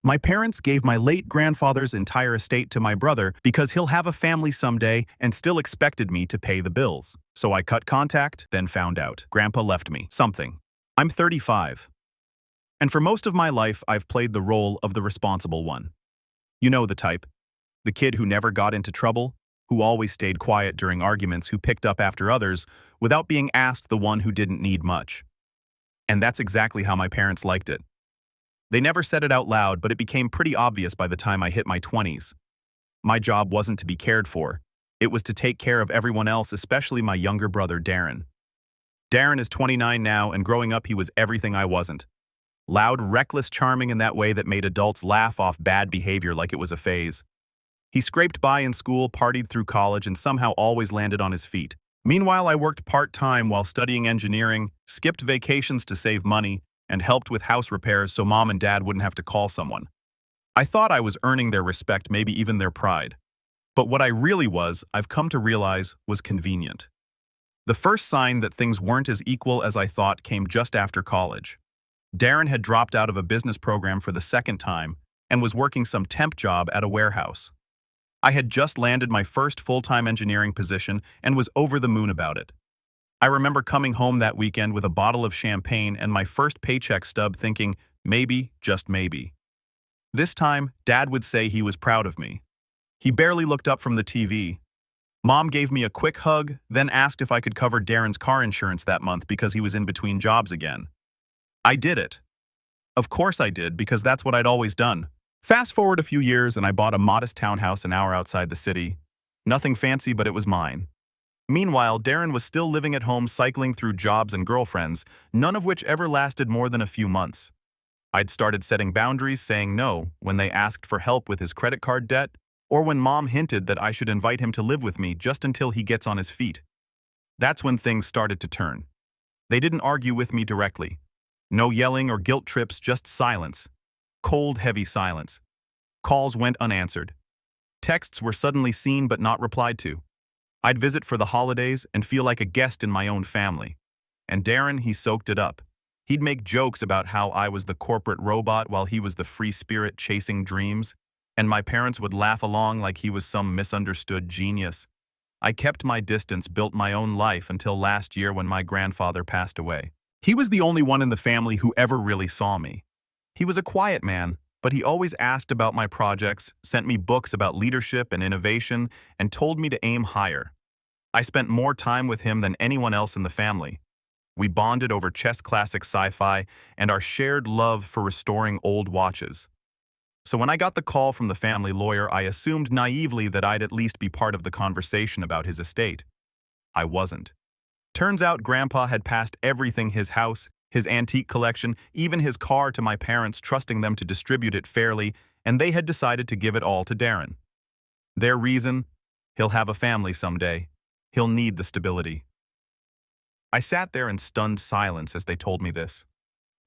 My parents gave my late grandfather's entire estate to my brother because he'll have a family someday and still expected me to pay the bills. So I cut contact, then found out. Grandpa left me something. I'm 35. And for most of my life, I've played the role of the responsible one. You know the type. The kid who never got into trouble, who always stayed quiet during arguments, who picked up after others without being asked, the one who didn't need much. And that's exactly how my parents liked it. They never said it out loud, but it became pretty obvious by the time I hit my 20s. My job wasn't to be cared for. It was to take care of everyone else, especially my younger brother, Darren. Darren is 29 now, and growing up he was everything I wasn't. Loud, reckless, charming in that way that made adults laugh off bad behavior like it was a phase. He scraped by in school, partied through college, and somehow always landed on his feet. Meanwhile, I worked part-time while studying engineering, skipped vacations to save money, and helped with house repairs so mom and dad wouldn't have to call someone. I thought I was earning their respect, maybe even their pride. But what I really was, I've come to realize, was convenient. The first sign that things weren't as equal as I thought came just after college. Darren had dropped out of a business program for the second time and was working some temp job at a warehouse. I had just landed my first full-time engineering position and was over the moon about it. I remember coming home that weekend with a bottle of champagne and my first paycheck stub thinking, maybe, just maybe. This time, Dad would say he was proud of me. He barely looked up from the TV. Mom gave me a quick hug, then asked if I could cover Darren's car insurance that month because he was in between jobs again. I did it. Of course I did, because that's what I'd always done. Fast forward a few years and I bought a modest townhouse an hour outside the city. Nothing fancy, but it was mine. Meanwhile, Darren was still living at home, cycling through jobs and girlfriends, none of which ever lasted more than a few months. I'd started setting boundaries, saying no when they asked for help with his credit card debt, or when Mom hinted that I should invite him to live with me just until he gets on his feet. That's when things started to turn. They didn't argue with me directly. No yelling or guilt trips, just silence. Cold, heavy silence. Calls went unanswered. Texts were suddenly seen but not replied to. I'd visit for the holidays and feel like a guest in my own family. And Darren, he soaked it up. He'd make jokes about how I was the corporate robot while he was the free spirit chasing dreams, and my parents would laugh along like he was some misunderstood genius. I kept my distance, built my own life until last year when my grandfather passed away. He was the only one in the family who ever really saw me. He was a quiet man, but he always asked about my projects, sent me books about leadership and innovation, and told me to aim higher. I spent more time with him than anyone else in the family. We bonded over chess classic sci-fi and our shared love for restoring old watches. So when I got the call from the family lawyer, I assumed naively that I'd at least be part of the conversation about his estate. I wasn't. Turns out Grandpa had passed everything: his house, his antique collection, even his car, to my parents, trusting them to distribute it fairly, and they had decided to give it all to Darren. Their reason? He'll have a family someday. He'll need the stability. I sat there in stunned silence as they told me this,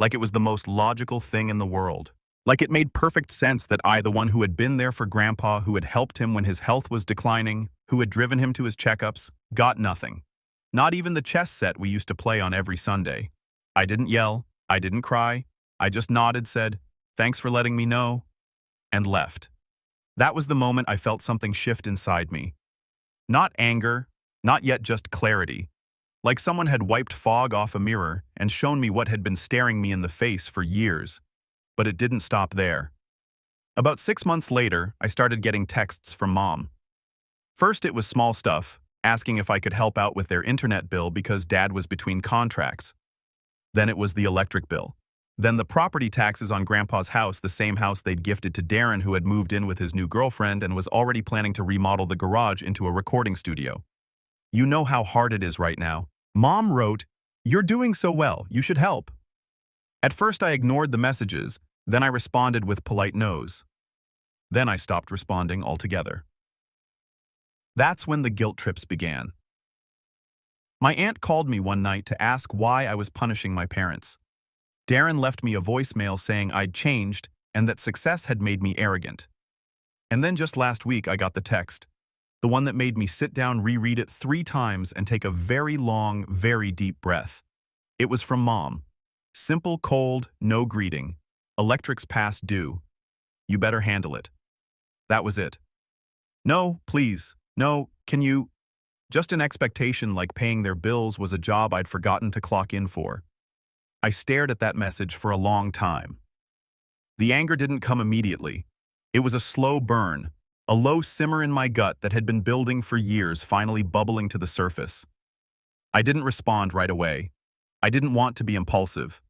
like it was the most logical thing in the world. Like it made perfect sense that I, the one who had been there for Grandpa, who had helped him when his health was declining, who had driven him to his checkups, got nothing. Not even the chess set we used to play on every Sunday. I didn't yell, I didn't cry, I just nodded, said, "Thanks for letting me know," and left. That was the moment I felt something shift inside me. Not anger, not yet, just clarity. Like someone had wiped fog off a mirror and shown me what had been staring me in the face for years. But it didn't stop there. About 6 months later, I started getting texts from Mom. First, it was small stuff, asking if I could help out with their internet bill because Dad was between contracts. Then it was the electric bill. Then the property taxes on Grandpa's house, the same house they'd gifted to Darren, who had moved in with his new girlfriend and was already planning to remodel the garage into a recording studio. "You know how hard it is right now." Mom wrote, "You're doing so well, you should help." At first I ignored the messages, then I responded with polite no's. Then I stopped responding altogether. That's when the guilt trips began. My aunt called me one night to ask why I was punishing my parents. Darren left me a voicemail saying I'd changed and that success had made me arrogant. And then just last week I got the text, the one that made me sit down, reread it 3 times, and take a very long, very deep breath. It was from Mom. Simple, cold, no greeting. "Electric's past due. You better handle it. That was it. No, please. No, can you? Just an expectation like paying their bills was a job I'd forgotten to clock in for. I stared at that message for a long time. The anger didn't come immediately. It was a slow burn, a low simmer in my gut that had been building for years finally bubbling to the surface. I didn't respond right away. I didn't want to be impulsive.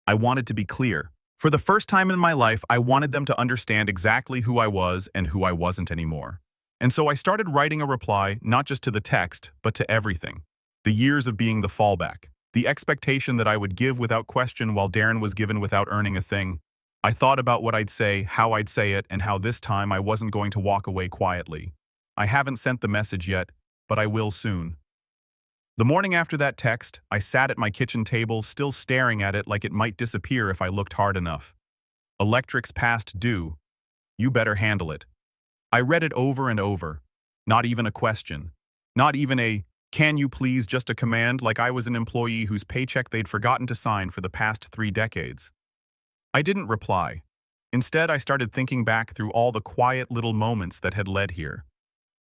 I wanted to be clear. For the first time in my life, I wanted them to understand exactly who I was and who I wasn't anymore. And so I started writing a reply, not just to the text, but to everything. The years of being the fallback. The expectation that I would give without question while Darren was given without earning a thing. I thought about what I'd say, how I'd say it, and how this time I wasn't going to walk away quietly. I haven't sent the message yet, but I will soon. The morning after that text, I sat at my kitchen table, still staring at it like it might disappear if I looked hard enough. Electric's past due. You better handle it. I read it over and over. Not even a question. Not even a, can you please, just a command like I was an employee whose paycheck they'd forgotten to sign for the past 3 decades. I didn't reply. Instead, I started thinking back through all the quiet little moments that had led here.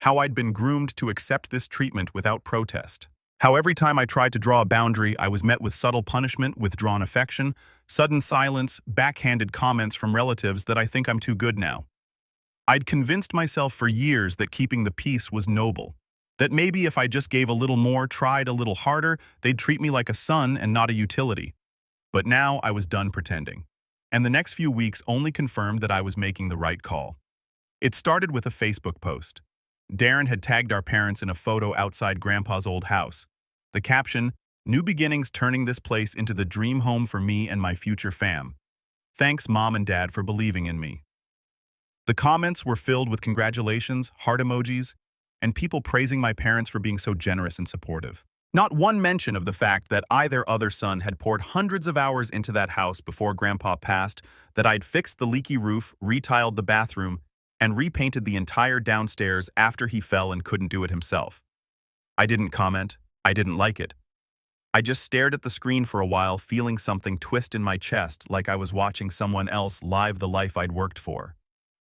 How I'd been groomed to accept this treatment without protest. How every time I tried to draw a boundary, I was met with subtle punishment, withdrawn affection, sudden silence, backhanded comments from relatives that I think I'm too good now. I'd convinced myself for years that keeping the peace was noble. That maybe if I just gave a little more, tried a little harder, they'd treat me like a son and not a utility. But now I was done pretending. And the next few weeks only confirmed that I was making the right call. It started with a Facebook post. Darren had tagged our parents in a photo outside Grandpa's old house. The caption, "New beginnings turning this place into the dream home for me and my future fam. Thanks, Mom and Dad, for believing in me." The comments were filled with congratulations, heart emojis, and people praising my parents for being so generous and supportive. Not one mention of the fact that I, their other son, had poured hundreds of hours into that house before Grandpa passed, that I'd fixed the leaky roof, retiled the bathroom, and repainted the entire downstairs after he fell and couldn't do it himself. I didn't comment. I didn't like it. I just stared at the screen for a while, feeling something twist in my chest like I was watching someone else live the life I'd worked for.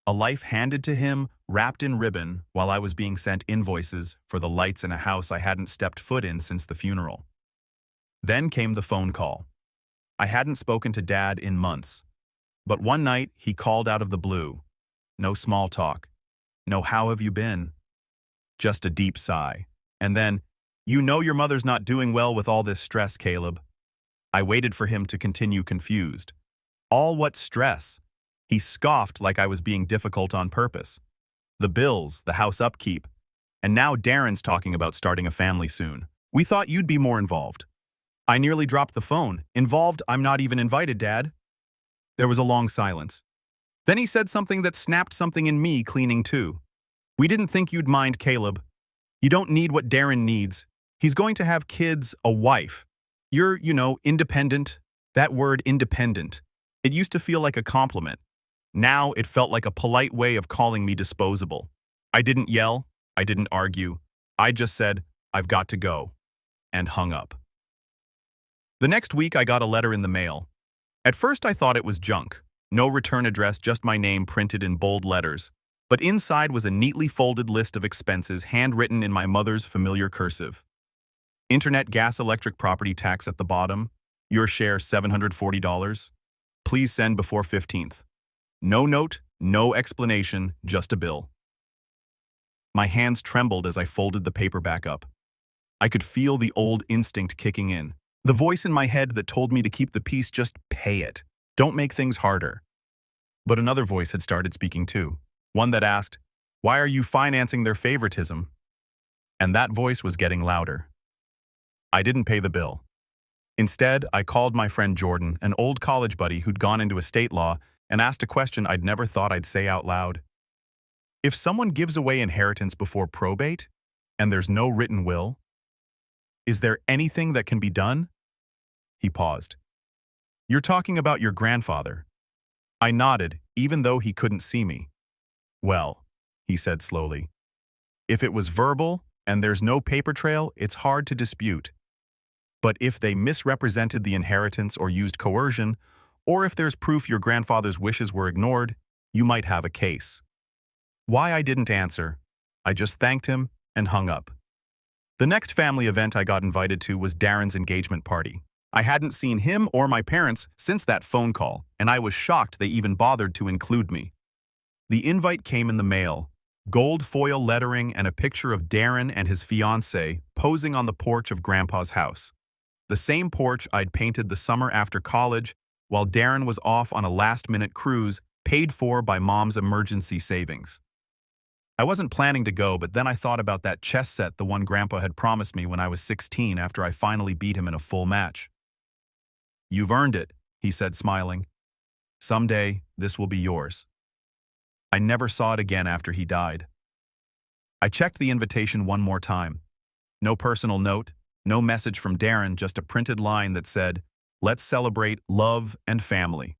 A life handed to him, wrapped in ribbon, while I was being sent invoices for the lights in a house I hadn't stepped foot in since the funeral. Then came the phone call. I hadn't spoken to Dad in months. But one night, he called out of the blue. No small talk. No how have you been? Just a deep sigh. And then, you know your mother's not doing well with all this stress, Caleb. I waited for him to continue confused. All what stress? He scoffed like I was being difficult on purpose. The bills, the house upkeep, and now Darren's talking about starting a family soon. We thought you'd be more involved. I nearly dropped the phone. Involved? I'm not even invited, Dad. There was a long silence. Then he said something that snapped something in me cleaning too. We didn't think you'd mind, Caleb. You don't need what Darren needs. He's going to have kids, a wife. You're, independent. That word, independent. It used to feel like a compliment. Now it felt like a polite way of calling me disposable. I didn't yell. I didn't argue. I just said, I've got to go, and hung up. The next week I got a letter in the mail. At first I thought it was junk. No return address, just my name printed in bold letters. But inside was a neatly folded list of expenses handwritten in my mother's familiar cursive. Internet, gas, electric, property tax at the bottom. Your share $740. Please send before 15th. No note, no explanation, just a bill. My hands trembled as I folded the paper back up. I could feel the old instinct kicking in. The voice in my head that told me to keep the peace, just pay it. Don't make things harder. But another voice had started speaking too. One that asked, why are you financing their favoritism? And that voice was getting louder. I didn't pay the bill. Instead, I called my friend Jordan, an old college buddy who'd gone into estate law, and asked a question I'd never thought I'd say out loud. If someone gives away inheritance before probate, and there's no written will, is there anything that can be done? He paused. You're talking about your grandfather. I nodded, even though he couldn't see me. Well, he said slowly, if it was verbal and there's no paper trail, it's hard to dispute. But if they misrepresented the inheritance or used coercion, or if there's proof your grandfather's wishes were ignored, You might have a case. Why I didn't answer. I just thanked him and hung up. The next family event I got invited to was Darren's engagement party. I hadn't seen him or my parents since that phone call, and I was shocked they even bothered to include me. The invite came in the mail, gold foil lettering and a picture of Darren and his fiancée posing on the porch of Grandpa's house. The same porch I'd painted the summer after college, while Darren was off on a last-minute cruise paid for by Mom's emergency savings. I wasn't planning to go, but then I thought about that chess set the one Grandpa had promised me when I was 16 after I finally beat him in a full match. "You've earned it," he said, smiling. "Someday, this will be yours." I never saw it again after he died. I checked the invitation one more time. No personal note, no message from Darren, just a printed line that said, "Let's celebrate love and family."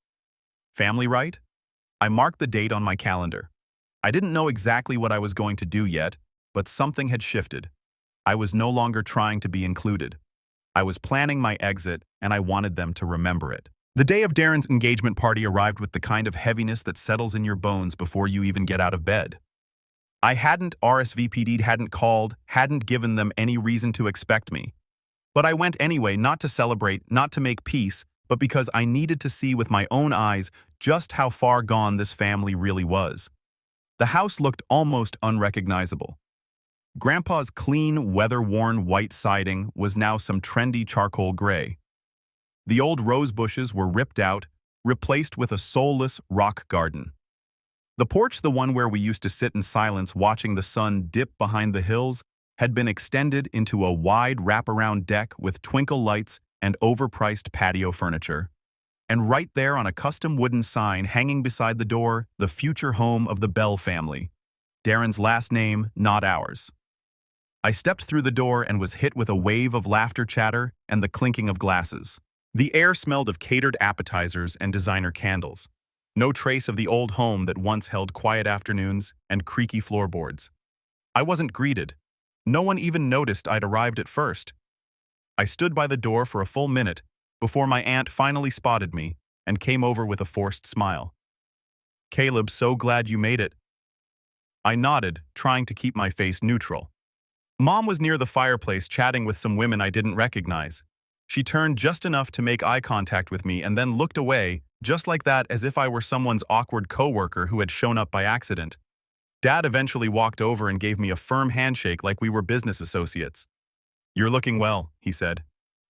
Family, right? I marked the date on my calendar. I didn't know exactly what I was going to do yet, but something had shifted. I was no longer trying to be included. I was planning my exit, and I wanted them to remember it. The day of Darren's engagement party arrived with the kind of heaviness that settles in your bones before you even get out of bed. I hadn't RSVP'd, hadn't called, hadn't given them any reason to expect me. But I went anyway, not to celebrate, not to make peace, but because I needed to see with my own eyes just how far gone this family really was. The house looked almost unrecognizable. Grandpa's clean, weather-worn white siding was now some trendy charcoal gray. The old rose bushes were ripped out, replaced with a soulless rock garden. The porch, the one where we used to sit in silence watching the sun dip behind the hills, had been extended into a wide wraparound deck with twinkle lights and overpriced patio furniture. And right there on a custom wooden sign hanging beside the door, the future home of the Bell family. Darren's last name, not ours. I stepped through the door and was hit with a wave of laughter chatter and the clinking of glasses. The air smelled of catered appetizers and designer candles. No trace of the old home that once held quiet afternoons and creaky floorboards. I wasn't greeted. No one even noticed I'd arrived at first. I stood by the door for a full minute before my aunt finally spotted me and came over with a forced smile. "Caleb, so glad you made it." I nodded, trying to keep my face neutral. Mom was near the fireplace chatting with some women I didn't recognize. She turned just enough to make eye contact with me and then looked away, just like that, as if I were someone's awkward coworker who had shown up by accident. Dad eventually walked over and gave me a firm handshake like we were business associates. "You're looking well," he said.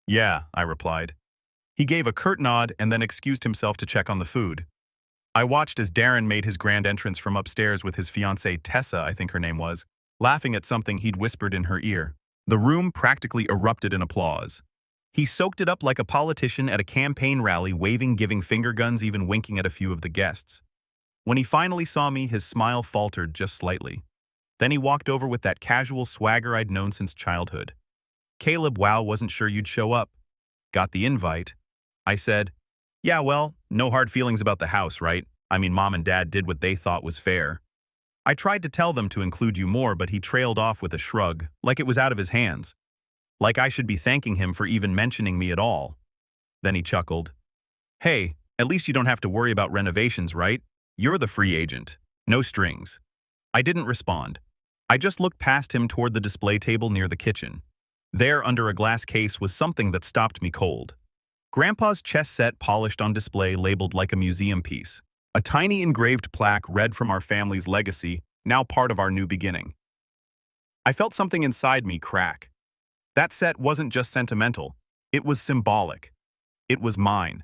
"Yeah," I replied. He gave a curt nod and then excused himself to check on the food. I watched as Darren made his grand entrance from upstairs with his fiancée Tessa, I think her name was, laughing at something he'd whispered in her ear. The room practically erupted in applause. He soaked it up like a politician at a campaign rally, waving, giving finger guns, even winking at a few of the guests. When he finally saw me, his smile faltered just slightly. Then he walked over with that casual swagger I'd known since childhood. "Caleb, wow, wasn't sure you'd show up. Got the invite." I said, "Yeah, well, no hard feelings about the house, right? I mean, Mom and Dad did what they thought was fair." I tried to tell them to include you more, but he trailed off with a shrug, like it was out of his hands. Like I should be thanking him for even mentioning me at all. Then he chuckled. "Hey, at least you don't have to worry about renovations, right? You're the free agent. No strings." I didn't respond. I just looked past him toward the display table near the kitchen. There, under a glass case, was something that stopped me cold. Grandpa's chess set polished on display, labeled like a museum piece. A tiny engraved plaque read from our family's legacy, now part of our new beginning. I felt something inside me crack. That set wasn't just sentimental. It was symbolic. It was mine.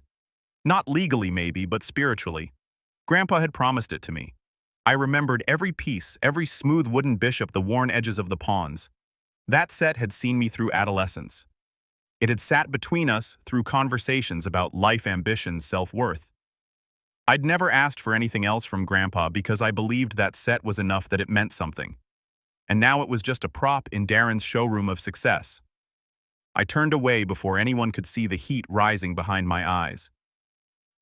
Not legally, maybe, but spiritually. Grandpa had promised it to me. I remembered every piece, every smooth wooden bishop, the worn edges of the pawns. That set had seen me through adolescence. It had sat between us through conversations about life ambitions, self-worth. I'd never asked for anything else from Grandpa because I believed that set was enough, that it meant something. And now it was just a prop in Darren's showroom of success. I turned away before anyone could see the heat rising behind my eyes.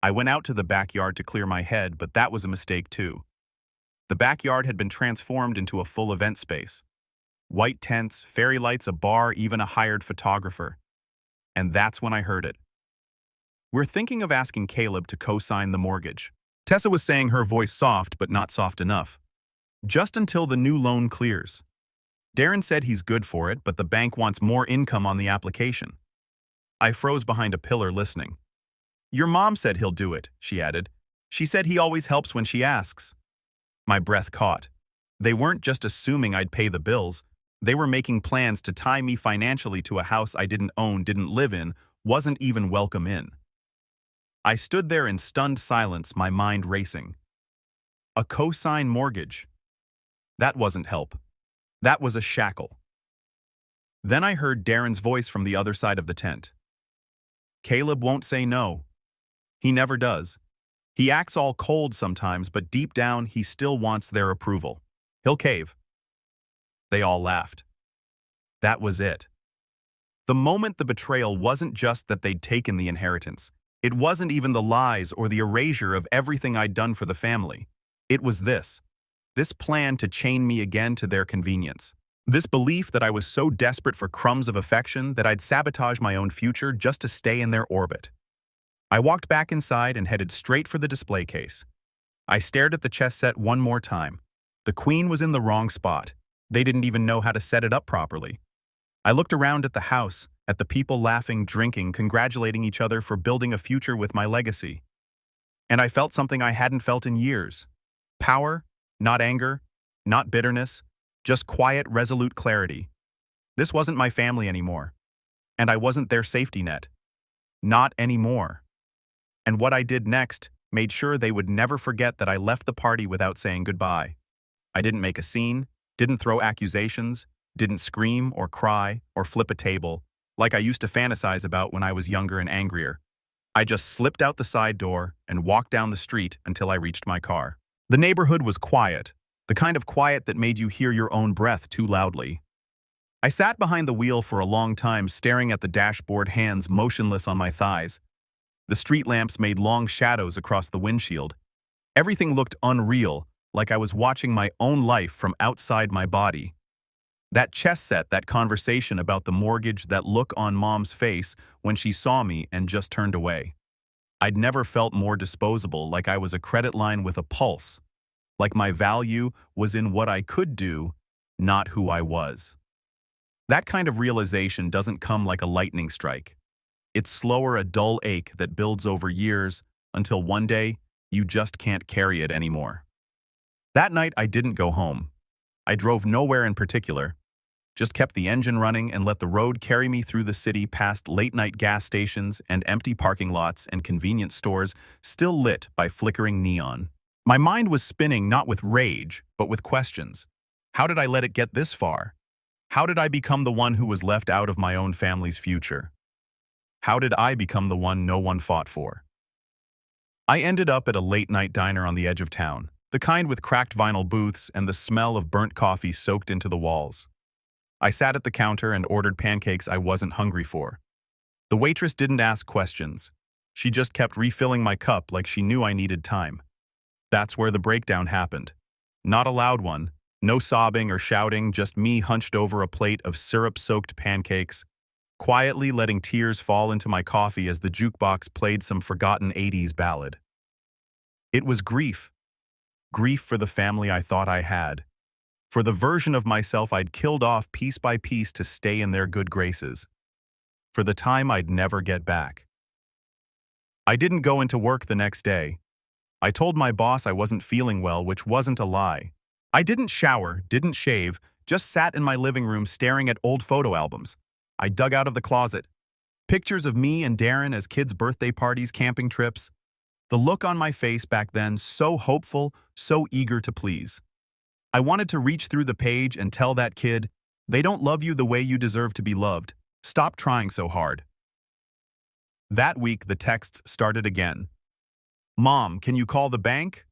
I went out to the backyard to clear my head, but that was a mistake too. The backyard had been transformed into a full event space. White tents, fairy lights, a bar, even a hired photographer. And that's when I heard it. "We're thinking of asking Caleb to co-sign the mortgage." Tessa was saying, her voice soft but not soft enough. Just until the new loan clears. Darren said he's good for it, but the bank wants more income on the application. I froze behind a pillar listening. Your mom said he'll do it, she added. She said he always helps when she asks. My breath caught. They weren't just assuming I'd pay the bills. They were making plans to tie me financially to a house I didn't own, didn't live in, wasn't even welcome in. I stood there in stunned silence, my mind racing. A co-sign mortgage. That wasn't help. That was a shackle. Then I heard Darren's voice from the other side of the tent. Caleb won't say no. He never does. He acts all cold sometimes, but deep down he still wants their approval. He'll cave. They all laughed. That was it. The moment the betrayal wasn't just that they'd taken the inheritance. It wasn't even the lies or the erasure of everything I'd done for the family. It was this plan to chain me again to their convenience. This belief that I was so desperate for crumbs of affection that I'd sabotage my own future just to stay in their orbit. I walked back inside and headed straight for the display case. I stared at the chess set one more time. The queen was in the wrong spot. They didn't even know how to set it up properly. I looked around at the house, at the people laughing, drinking, congratulating each other for building a future with my legacy. And I felt something I hadn't felt in years. Power, not anger, not bitterness, just quiet, resolute clarity. This wasn't my family anymore. And I wasn't their safety net. Not anymore. And what I did next made sure they would never forget that I left the party without saying goodbye. I didn't make a scene, didn't throw accusations, didn't scream or cry or flip a table, like I used to fantasize about when I was younger and angrier. I just slipped out the side door and walked down the street until I reached my car. The neighborhood was quiet, the kind of quiet that made you hear your own breath too loudly. I sat behind the wheel for a long time, staring at the dashboard, hands motionless on my thighs. The street lamps made long shadows across the windshield. Everything looked unreal, like I was watching my own life from outside my body. That chess set, that conversation about the mortgage, that look on Mom's face when she saw me and just turned away. I'd never felt more disposable, like I was a credit line with a pulse. Like my value was in what I could do, not who I was. That kind of realization doesn't come like a lightning strike. It's slower, a dull ache that builds over years until one day you just can't carry it anymore. That night I didn't go home. I drove nowhere in particular, just kept the engine running and let the road carry me through the city past late-night gas stations and empty parking lots and convenience stores still lit by flickering neon. My mind was spinning not with rage, but with questions. How did I let it get this far? How did I become the one who was left out of my own family's future? How did I become the one no one fought for? I ended up at a late-night diner on the edge of town, the kind with cracked vinyl booths and the smell of burnt coffee soaked into the walls. I sat at the counter and ordered pancakes I wasn't hungry for. The waitress didn't ask questions. She just kept refilling my cup like she knew I needed time. That's where the breakdown happened. Not a loud one, no sobbing or shouting, just me hunched over a plate of syrup-soaked pancakes, quietly letting tears fall into my coffee as the jukebox played some forgotten 80s ballad. It was grief. Grief for the family I thought I had. For the version of myself I'd killed off piece by piece to stay in their good graces. For the time I'd never get back. I didn't go into work the next day. I told my boss I wasn't feeling well, which wasn't a lie. I didn't shower, didn't shave, just sat in my living room staring at old photo albums. I dug out of the closet. Pictures of me and Darren as kids' birthday parties, camping trips. The look on my face back then, so hopeful, so eager to please. I wanted to reach through the page and tell that kid, they don't love you the way you deserve to be loved. Stop trying so hard. That week, the texts started again. Mom, can you call the bank?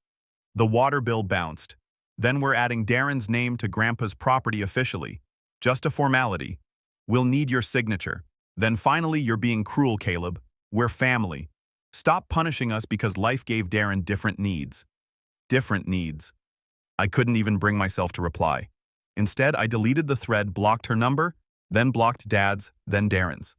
The water bill bounced. Then we're adding Darren's name to Grandpa's property officially. Just a formality. We'll need your signature. Then finally, you're being cruel, Caleb. We're family. Stop punishing us because life gave Darren different needs. Different needs. I couldn't even bring myself to reply. Instead, I deleted the thread, blocked her number, then blocked Dad's, then Darren's.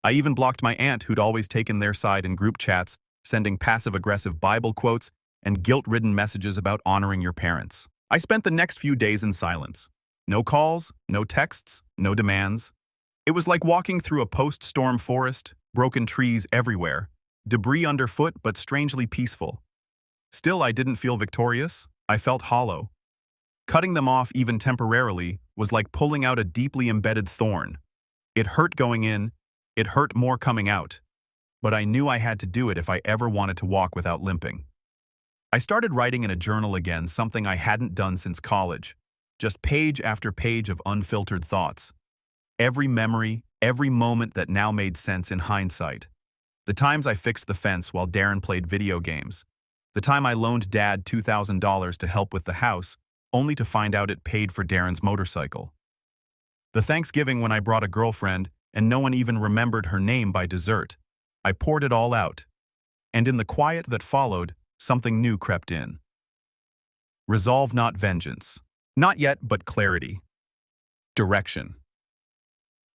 I even blocked my aunt who'd always taken their side in group chats, sending passive-aggressive Bible quotes and guilt-ridden messages about honoring your parents. I spent the next few days in silence. No calls, no texts, no demands. It was like walking through a post-storm forest, broken trees everywhere, debris underfoot but strangely peaceful. Still, I didn't feel victorious. I felt hollow. Cutting them off even temporarily was like pulling out a deeply embedded thorn. It hurt going in, it hurt more coming out. But I knew I had to do it if I ever wanted to walk without limping. I started writing in a journal again, something I hadn't done since college. Just page after page of unfiltered thoughts. Every memory, every moment that now made sense in hindsight. The times I fixed the fence while Darren played video games. The time I loaned Dad $2,000 to help with the house, only to find out it paid for Darren's motorcycle. The Thanksgiving when I brought a girlfriend and no one even remembered her name by dessert. I poured it all out. And in the quiet that followed, something new crept in. Resolve, not vengeance. Not yet, but clarity. Direction.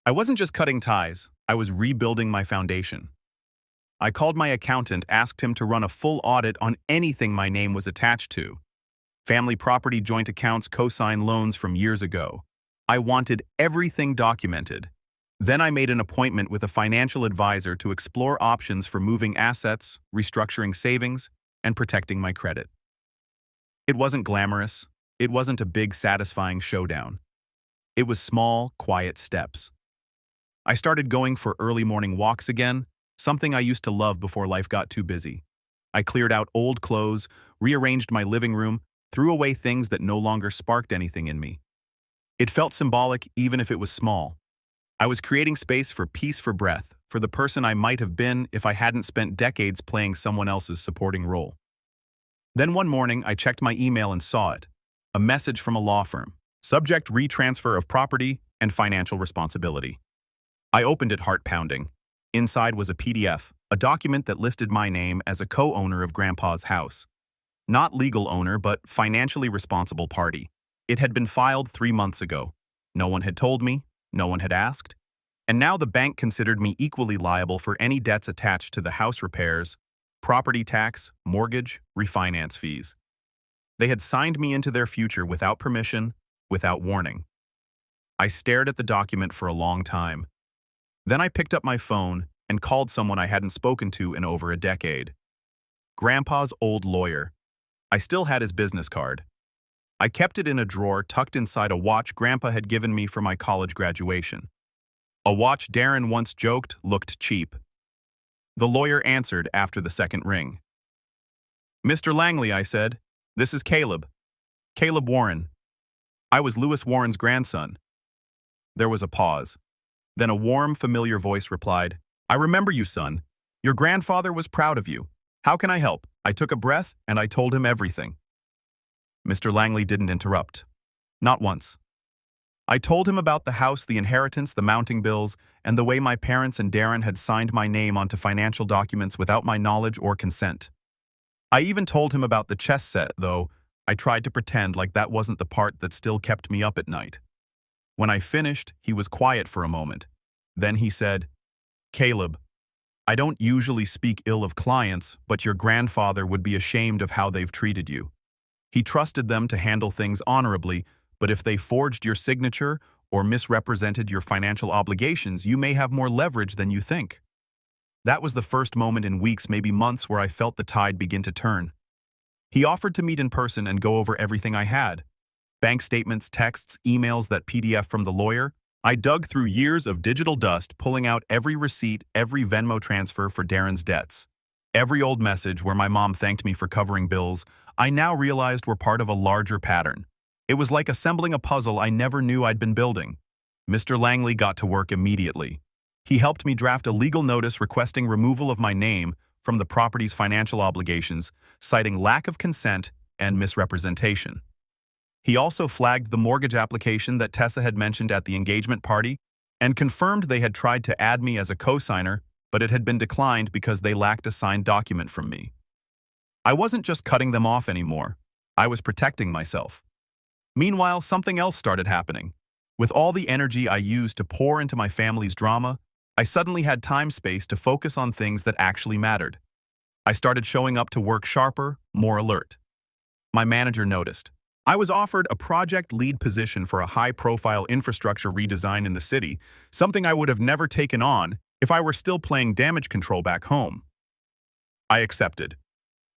I wasn't just cutting ties, I was rebuilding my foundation. I called my accountant, asked him to run a full audit on anything my name was attached to. Family property, joint accounts, cosign loans from years ago. I wanted everything documented. Then I made an appointment with a financial advisor to explore options for moving assets, restructuring savings, and protecting my credit. It wasn't glamorous. It wasn't a big, satisfying showdown. It was small, quiet steps. I started going for early morning walks again, something I used to love before life got too busy. I cleared out old clothes, rearranged my living room, threw away things that no longer sparked anything in me. It felt symbolic even if it was small. I was creating space for peace, for breath, for the person I might have been if I hadn't spent decades playing someone else's supporting role. Then one morning, I checked my email and saw it. A message from a law firm. Subject: retransfer of property and financial responsibility. I opened it, heart pounding. Inside was a PDF, a document that listed my name as a co-owner of Grandpa's house. Not legal owner, but financially responsible party. It had been filed 3 months ago. No one had told me, no one had asked. And now the bank considered me equally liable for any debts attached to the house repairs, property tax, mortgage, refinance fees. They had signed me into their future without permission, without warning. I stared at the document for a long time. Then I picked up my phone and called someone I hadn't spoken to in over a decade. Grandpa's old lawyer. I still had his business card. I kept it in a drawer tucked inside a watch Grandpa had given me for my college graduation. A watch Darren once joked looked cheap. The lawyer answered after the second ring. "Mr. Langley," I said. "This is Caleb. Caleb Warren. I was Lewis Warren's grandson." There was a pause. Then a warm, familiar voice replied, "I remember you, son. Your grandfather was proud of you. How can I help?" I took a breath and I told him everything. Mr. Langley didn't interrupt. Not once. I told him about the house, the inheritance, the mounting bills, and the way my parents and Darren had signed my name onto financial documents without my knowledge or consent. I even told him about the chess set, though I tried to pretend like that wasn't the part that still kept me up at night. When I finished, he was quiet for a moment. Then he said, "Caleb, I don't usually speak ill of clients, but your grandfather would be ashamed of how they've treated you. He trusted them to handle things honorably, but if they forged your signature or misrepresented your financial obligations, you may have more leverage than you think." That was the first moment in weeks, maybe months, where I felt the tide begin to turn. He offered to meet in person and go over everything I had. Bank statements, texts, emails, that PDF from the lawyer. I dug through years of digital dust, pulling out every receipt, every Venmo transfer for Darren's debts. Every old message where my mom thanked me for covering bills, I now realized were part of a larger pattern. It was like assembling a puzzle I never knew I'd been building. Mr. Langley got to work immediately. He helped me draft a legal notice requesting removal of my name from the property's financial obligations, citing lack of consent and misrepresentation. He also flagged the mortgage application that Tessa had mentioned at the engagement party and confirmed they had tried to add me as a co-signer, but it had been declined because they lacked a signed document from me. I wasn't just cutting them off anymore. I was protecting myself. Meanwhile, something else started happening. With all the energy I used to pour into my family's drama, I suddenly had time space to focus on things that actually mattered. I started showing up to work sharper, more alert. My manager noticed. I was offered a project lead position for a high-profile infrastructure redesign in the city, something I would have never taken on if I were still playing damage control back home. I accepted.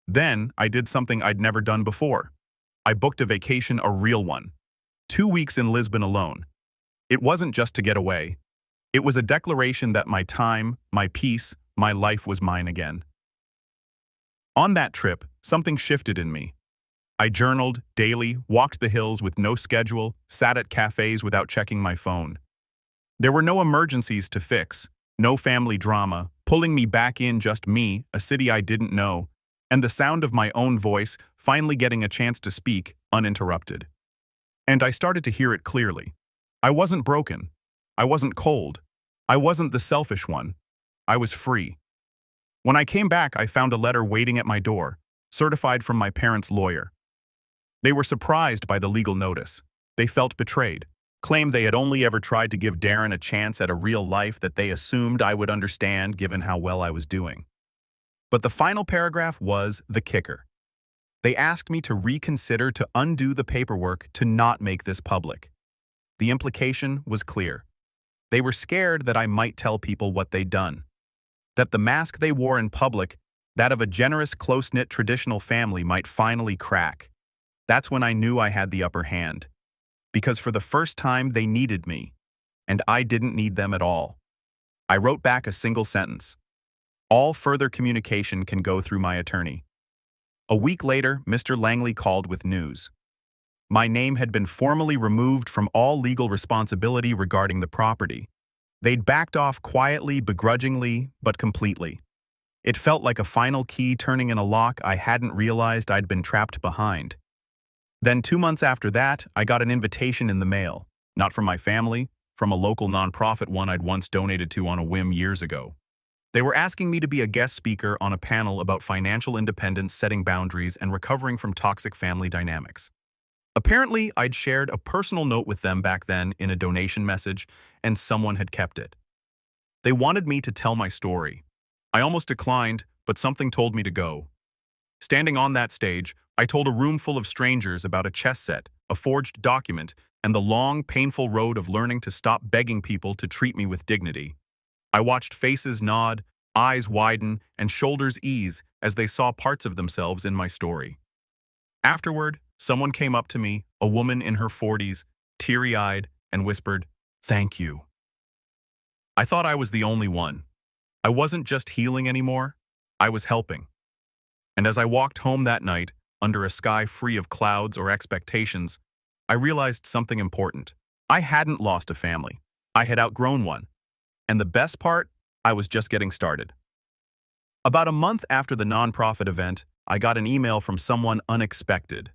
Then, I did something I'd never done before. I booked a vacation, a real one. 2 weeks in Lisbon alone. It wasn't just to get away. It was a declaration that my time, my peace, my life was mine again. On that trip, something shifted in me. I journaled daily, walked the hills with no schedule, sat at cafes without checking my phone. There were no emergencies to fix, no family drama, pulling me back in, just me, a city I didn't know, and the sound of my own voice finally getting a chance to speak, uninterrupted. And I started to hear it clearly. I wasn't broken. I wasn't cold. I wasn't the selfish one. I was free. When I came back, I found a letter waiting at my door, certified from my parents' lawyer. They were surprised by the legal notice. They felt betrayed, claimed they had only ever tried to give Darren a chance at a real life that they assumed I would understand given how well I was doing. But the final paragraph was the kicker. They asked me to reconsider, to undo the paperwork, to not make this public. The implication was clear. They were scared that I might tell people what they'd done. That the mask they wore in public, that of a generous, close-knit traditional family, might finally crack. That's when I knew I had the upper hand. Because for the first time they needed me, and I didn't need them at all. I wrote back a single sentence. All further communication can go through my attorney. A week later, Mr. Langley called with news. My name had been formally removed from all legal responsibility regarding the property. They'd backed off quietly, begrudgingly, but completely. It felt like a final key turning in a lock I hadn't realized I'd been trapped behind. Then 2 months after that, I got an invitation in the mail, not from my family, from a local nonprofit one I'd once donated to on a whim years ago. They were asking me to be a guest speaker on a panel about financial independence, setting boundaries, and recovering from toxic family dynamics. Apparently, I'd shared a personal note with them back then in a donation message, and someone had kept it. They wanted me to tell my story. I almost declined, but something told me to go. Standing on that stage, I told a room full of strangers about a chess set, a forged document, and the long, painful road of learning to stop begging people to treat me with dignity. I watched faces nod, eyes widen, and shoulders ease as they saw parts of themselves in my story. Afterward, someone came up to me, a woman in her 40s, teary-eyed, and whispered, "Thank you." I thought I was the only one. I wasn't just healing anymore, I was helping. And as I walked home that night, under a sky free of clouds or expectations, I realized something important. I hadn't lost a family. I had outgrown one. And the best part, I was just getting started. About a month after the nonprofit event, I got an email from someone unexpected.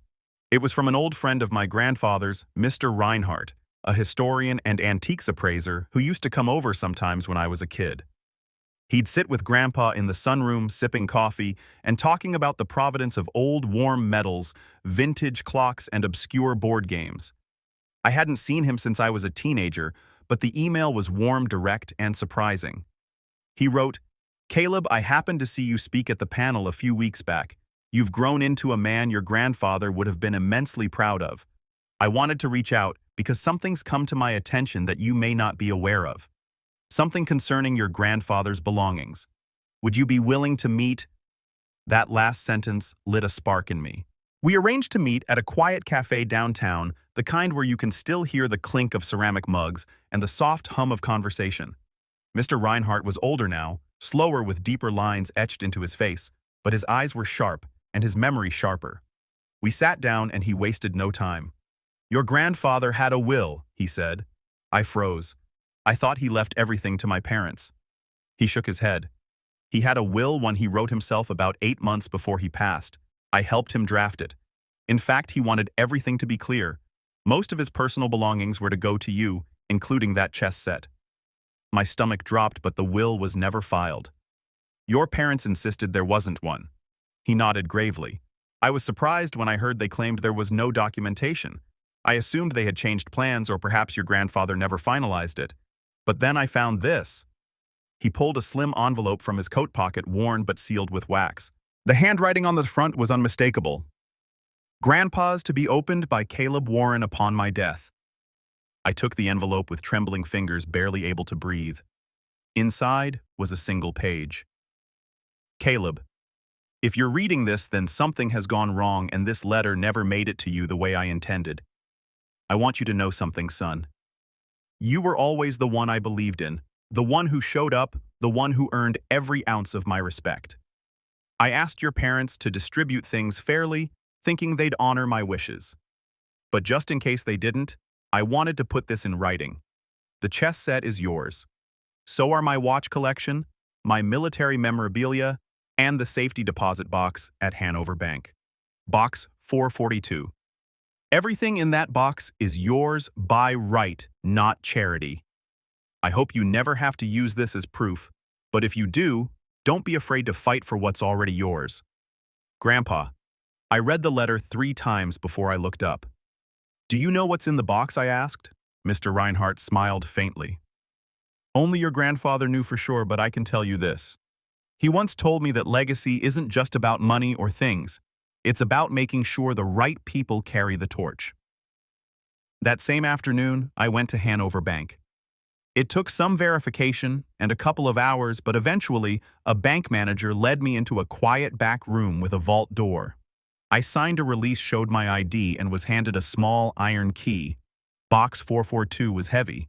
It was from an old friend of my grandfather's, Mr. Reinhardt, a historian and antiques appraiser who used to come over sometimes when I was a kid. He'd sit with Grandpa in the sunroom, sipping coffee and talking about the provenance of old warm metals, vintage clocks, and obscure board games. I hadn't seen him since I was a teenager, but the email was warm, direct, and surprising. He wrote, "Caleb, I happened to see you speak at the panel a few weeks back. You've grown into a man your grandfather would have been immensely proud of. I wanted to reach out because something's come to my attention that you may not be aware of. Something concerning your grandfather's belongings. Would you be willing to meet?" That last sentence lit a spark in me. We arranged to meet at a quiet cafe downtown, the kind where you can still hear the clink of ceramic mugs and the soft hum of conversation. Mr. Reinhardt was older now, slower with deeper lines etched into his face, but his eyes were sharp and his memory sharper. We sat down and he wasted no time. "Your grandfather had a will," he said. I froze. I thought he left everything to my parents. He shook his head. "He had a will, one he wrote himself about 8 months before he passed. I helped him draft it. In fact, he wanted everything to be clear. Most of his personal belongings were to go to you, including that chess set." My stomach dropped, but the will was never filed. "Your parents insisted there wasn't one." He nodded gravely. I was surprised when I heard they claimed there was no documentation. I assumed they had changed plans, or perhaps your grandfather never finalized it. But then I found this. He pulled a slim envelope from his coat pocket, worn but sealed with wax. The handwriting on the front was unmistakable. Grandpa's to be opened by Caleb Warren upon my death. I took the envelope with trembling fingers, barely able to breathe. Inside was a single page. Caleb, if you're reading this, then something has gone wrong and this letter never made it to you the way I intended. I want you to know something, son. You were always the one I believed in, the one who showed up, the one who earned every ounce of my respect. I asked your parents to distribute things fairly, thinking they'd honor my wishes. But just in case they didn't, I wanted to put this in writing. The chess set is yours. So are my watch collection, my military memorabilia, and the safety deposit box at Hanover Bank. Box 442. Everything in that box is yours by right, not charity. I hope you never have to use this as proof, but if you do, don't be afraid to fight for what's already yours. Grandpa, I read the letter 3 times before I looked up. Do you know what's in the box, I asked? Mr. Reinhardt smiled faintly. Only your grandfather knew for sure, but I can tell you this. He once told me that legacy isn't just about money or things. It's about making sure the right people carry the torch. That same afternoon, I went to Hanover Bank. It took some verification and a couple of hours, but eventually, a bank manager led me into a quiet back room with a vault door. I signed a release, showed my ID, and was handed a small iron key. Box 442 was heavy.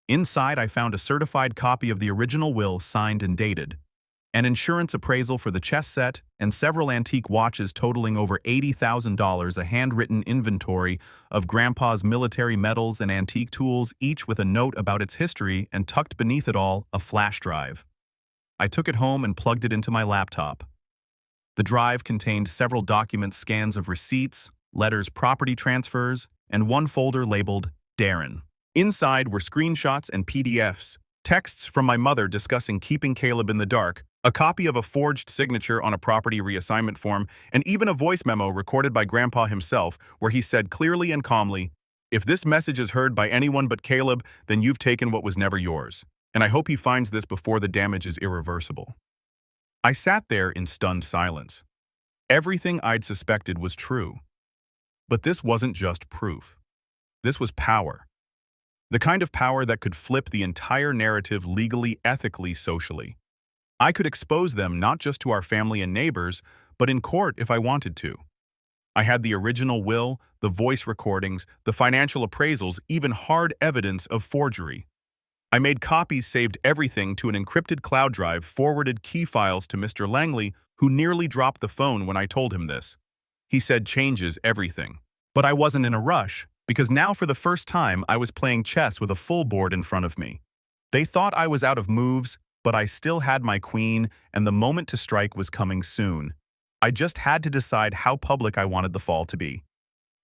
Inside, I found a certified copy of the original will, signed and dated, an insurance appraisal for the chess set, and several antique watches totaling over $80,000, a handwritten inventory of Grandpa's military medals and antique tools, each with a note about its history, and tucked beneath it all, a flash drive. I took it home and plugged it into my laptop. The drive contained several documents, scans of receipts, letters, property transfers, and one folder labeled Darren. Inside were screenshots and PDFs, texts from my mother discussing keeping Caleb in the dark, a copy of a forged signature on a property reassignment form, and even a voice memo recorded by Grandpa himself where he said clearly and calmly, "If this message is heard by anyone but Caleb, then you've taken what was never yours, and I hope he finds this before the damage is irreversible." I sat there in stunned silence. Everything I'd suspected was true. But this wasn't just proof. This was power. The kind of power that could flip the entire narrative legally, ethically, socially. I could expose them not just to our family and neighbors, but in court if I wanted to. I had the original will, the voice recordings, the financial appraisals, even hard evidence of forgery. I made copies, saved everything to an encrypted cloud drive, forwarded key files to Mr. Langley, who nearly dropped the phone when I told him this. He said changes everything. But I wasn't in a rush, because now for the first time I was playing chess with a full board in front of me. They thought I was out of moves, but I still had my queen, and the moment to strike was coming soon. I just had to decide how public I wanted the fall to be.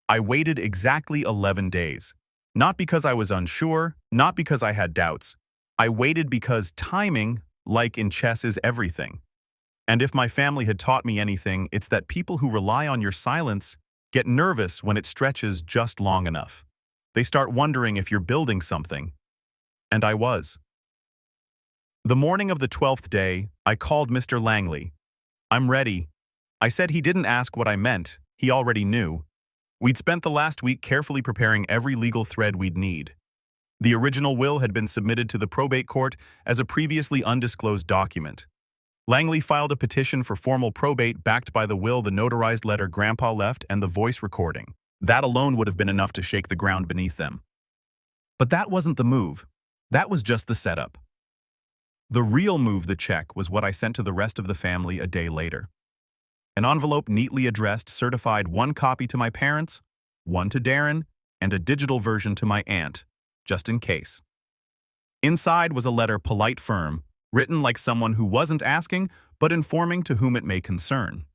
I waited exactly 11 days. Not because I was unsure, not because I had doubts. I waited because timing, like in chess, is everything. And if my family had taught me anything, it's that people who rely on your silence get nervous when it stretches just long enough. They start wondering if you're building something. And I was. The morning of the 12th day, I called Mr. Langley. "I'm ready." I said he didn't ask what I meant. He already knew. We'd spent the last week carefully preparing every legal thread we'd need. The original will had been submitted to the probate court as a previously undisclosed document. Langley filed a petition for formal probate backed by the will, the notarized letter Grandpa left, and the voice recording. That alone would have been enough to shake the ground beneath them. But that wasn't the move. That was just the setup. The real move, the check, was what I sent to the rest of the family a day later. An envelope neatly addressed certified one copy to my parents, one to Darren, and a digital version to my aunt, just in case. Inside was a letter, polite, firm, written like someone who wasn't asking, but informing to whom it may concern.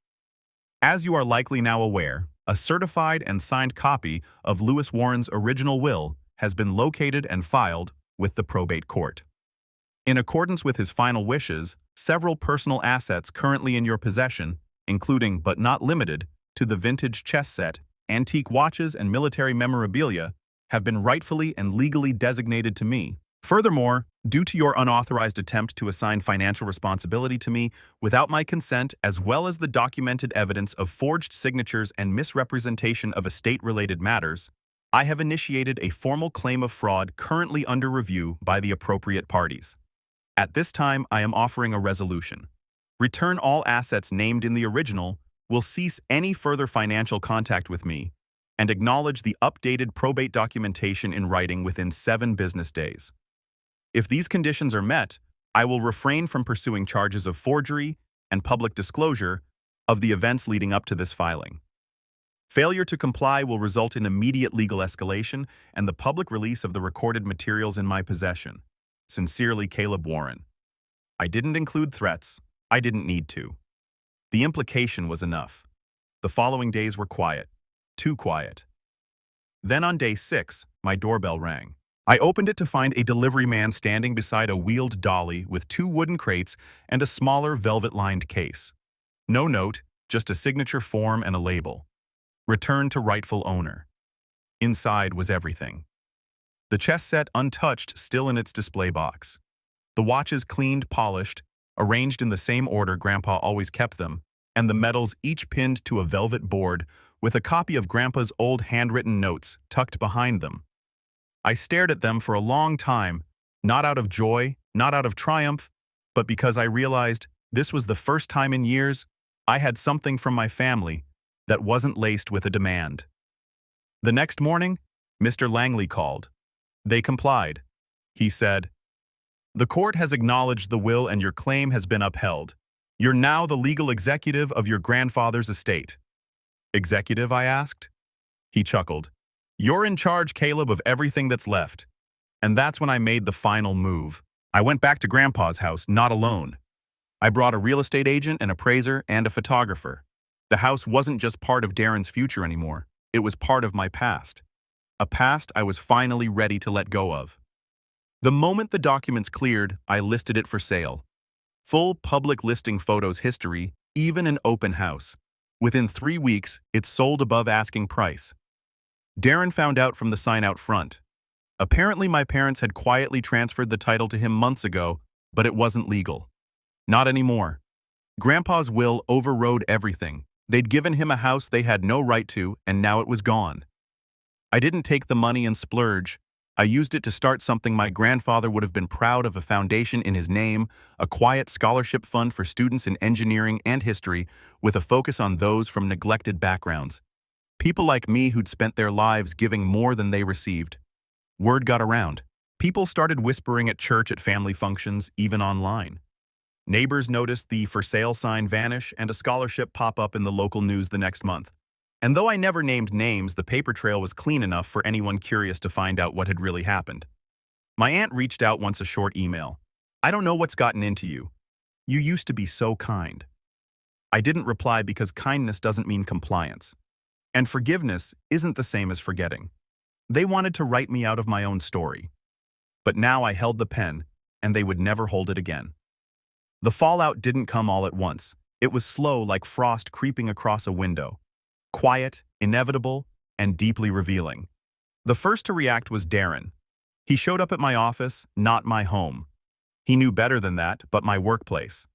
As you are likely now aware, a certified and signed copy of Lewis Warren's original will has been located and filed with the probate court. In accordance with his final wishes, several personal assets currently in your possession, including but not limited to the vintage chess set, antique watches, and military memorabilia, have been rightfully and legally designated to me, Furthermore, due to your unauthorized attempt to assign financial responsibility to me without my consent, as well as the documented evidence of forged signatures and misrepresentation of estate-related matters, I have initiated a formal claim of fraud currently under review by the appropriate parties. At this time, I am offering a resolution. Return all assets named in the original, will cease any further financial contact with me, and acknowledge the updated probate documentation in writing within 7 business days. If these conditions are met, I will refrain from pursuing charges of forgery and public disclosure of the events leading up to this filing. Failure to comply will result in immediate legal escalation and the public release of the recorded materials in my possession. Sincerely, Caleb Warren. I didn't include threats. I didn't need to. The implication was enough. The following days were quiet. Too quiet. Then on day 6, my doorbell rang. I opened it to find a delivery man standing beside a wheeled dolly with 2 wooden crates and a smaller velvet-lined case. No note, just a signature form and a label. Return to rightful owner. Inside was everything. The chess set untouched, still in its display box. The watches cleaned, polished, arranged in the same order Grandpa always kept them, and the medals each pinned to a velvet board with a copy of Grandpa's old handwritten notes tucked behind them. I stared at them for a long time, not out of joy, not out of triumph, but because I realized this was the first time in years I had something from my family that wasn't laced with a demand. The next morning, Mr. Langley called. They complied. He said, "The court has acknowledged the will and your claim has been upheld. You're now the legal executive of your grandfather's estate." "Executive?" I asked. He chuckled. "You're in charge, Caleb, of everything that's left." And that's when I made the final move. I went back to Grandpa's house, not alone. I brought a real estate agent, an appraiser, and a photographer. The house wasn't just part of Darren's future anymore. It was part of my past. A past I was finally ready to let go of. The moment the documents cleared, I listed it for sale. Full public listing photos history, even an open house. Within 3 weeks, it sold above asking price. Darren found out from the sign out front. Apparently my parents had quietly transferred the title to him months ago, but it wasn't legal. Not anymore. Grandpa's will overrode everything. They'd given him a house they had no right to, and now it was gone. I didn't take the money and splurge. I used it to start something my grandfather would have been proud of, a foundation in his name, a quiet scholarship fund for students in engineering and history, with a focus on those from neglected backgrounds. People like me who'd spent their lives giving more than they received. Word got around. People started whispering at church, at family functions, even online. Neighbors noticed the for sale sign vanish and a scholarship pop up in the local news the next month. And though I never named names, the paper trail was clean enough for anyone curious to find out what had really happened. My aunt reached out once, a short email. "I don't know what's gotten into you. You used to be so kind." I didn't reply because kindness doesn't mean compliance. And forgiveness isn't the same as forgetting. They wanted to write me out of my own story. But now I held the pen, and they would never hold it again. The fallout didn't come all at once. It was slow, like frost creeping across a window. Quiet, inevitable, and deeply revealing. The first to react was Darren. He showed up at my office, not my home. He knew better than that, but my workplace.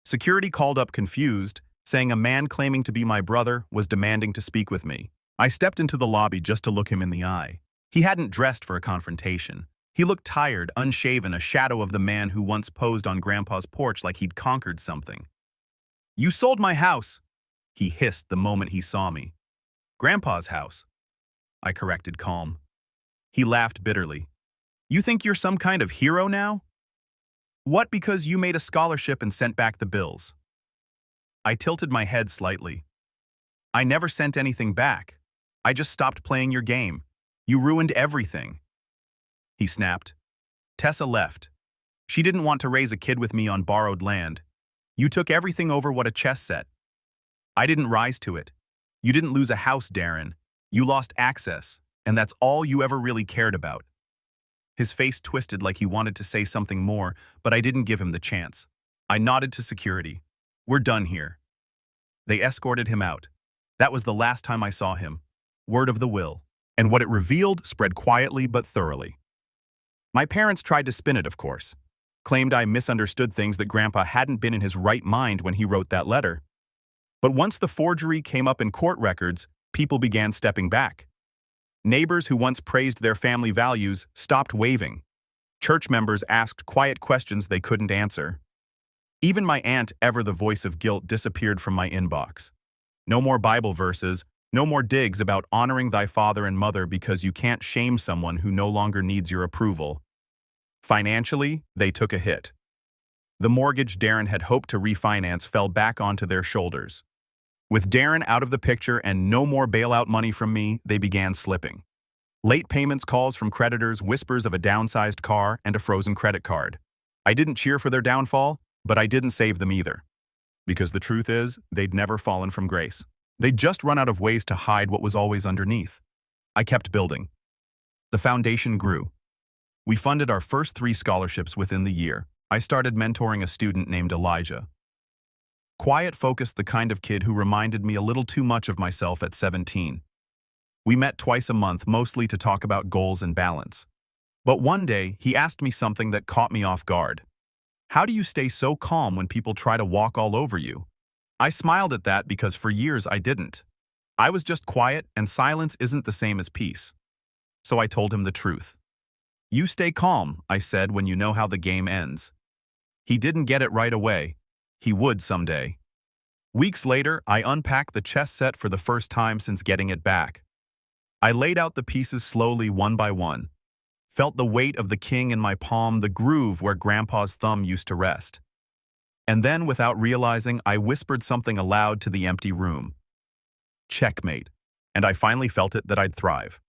Security called up confused, saying a man claiming to be my brother was demanding to speak with me. I stepped into the lobby just to look him in the eye. He hadn't dressed for a confrontation. He looked tired, unshaven, a shadow of the man who once posed on Grandpa's porch like he'd conquered something. "You sold my house," he hissed the moment he saw me. "Grandpa's house," I corrected, calm. He laughed bitterly. "You think you're some kind of hero now? What, because you made a scholarship and sent back the bills?" I tilted my head slightly. "I never sent anything back. I just stopped playing your game. You ruined everything." He snapped. "Tessa left. She didn't want to raise a kid with me on borrowed land. You took everything over what a chess set. I didn't rise to it. You didn't lose a house, Darren. You lost access, and that's all you ever really cared about." His face twisted like he wanted to say something more, but I didn't give him the chance. I nodded to security. "We're done here." They escorted him out. That was the last time I saw him. Word of the will. And what it revealed spread quietly but thoroughly. My parents tried to spin it, of course. Claimed I misunderstood things, that Grandpa hadn't been in his right mind when he wrote that letter. But once the forgery came up in court records, people began stepping back. Neighbors who once praised their family values stopped waving. Church members asked quiet questions they couldn't answer. Even my aunt, ever the voice of guilt, disappeared from my inbox. No more Bible verses, no more digs about honoring thy father and mother because you can't shame someone who no longer needs your approval. Financially, they took a hit. The mortgage Darren had hoped to refinance fell back onto their shoulders. With Darren out of the picture and no more bailout money from me, they began slipping. Late payments, calls from creditors, whispers of a downsized car and a frozen credit card. I didn't cheer for their downfall, but I didn't save them either. Because the truth is, they'd never fallen from grace. They'd just run out of ways to hide what was always underneath. I kept building. The foundation grew. We funded our first 3 scholarships within the year. I started mentoring a student named Elijah. Quiet, focused, the kind of kid who reminded me a little too much of myself at 17. We met twice a month, mostly to talk about goals and balance. But one day, he asked me something that caught me off guard. How do you stay so calm when people try to walk all over you? I smiled at that because for years I didn't. I was just quiet, and silence isn't the same as peace. So I told him the truth. You stay calm, I said, when you know how the game ends. He didn't get it right away. He would someday. Weeks later, I unpacked the chess set for the first time since getting it back. I laid out the pieces slowly, one by one. Felt the weight of the king in my palm, the groove where Grandpa's thumb used to rest. And then, without realizing, I whispered something aloud to the empty room. Checkmate. And I finally felt it, that I'd thrive.